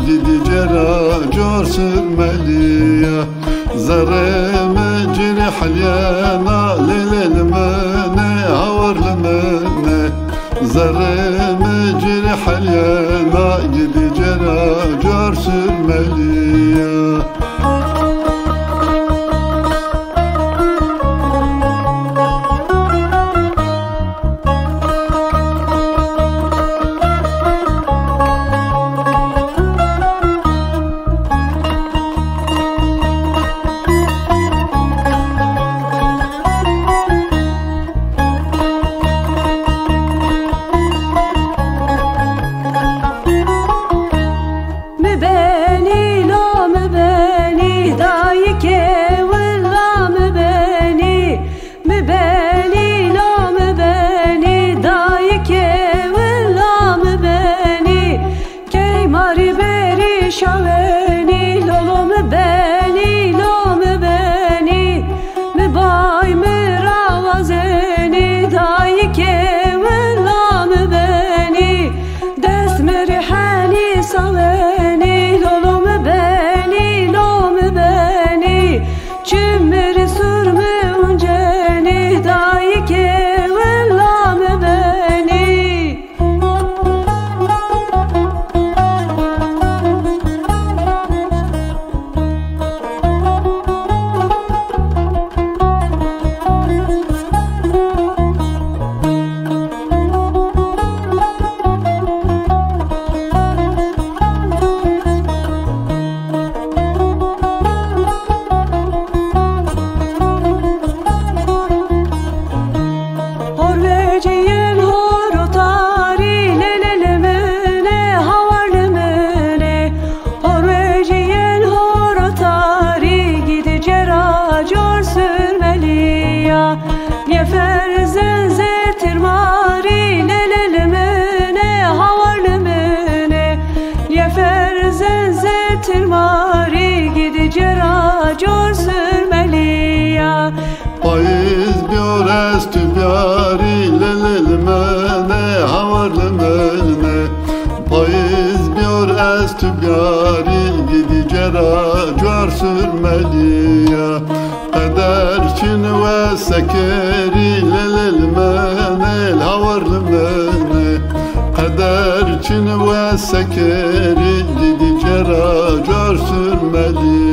gidice racor sürmeliye zareme ciri halyana lelelmene havarlmene zareme ciri halyana gidice racor sürmeliye شاونی لولم بنی لوم بنی مبای مراوزنی دایی که ولام بنی دست مرحنی ساونی لولم بنی لوم بنی چمر سرم اونجنی دایی که ولام بنی Yeferzen zetir mari lelelmene havarlmene Yeferzen zetir mari gidice racor sürmeliya Payız biyor estü biyari lelelmene havarlmene Payız biyor estü biyari gidice racor sürmeliya Kaderçin ve sekeri lelelmenel havarlmene Kaderçin ve sekeri gidice racor sürmeli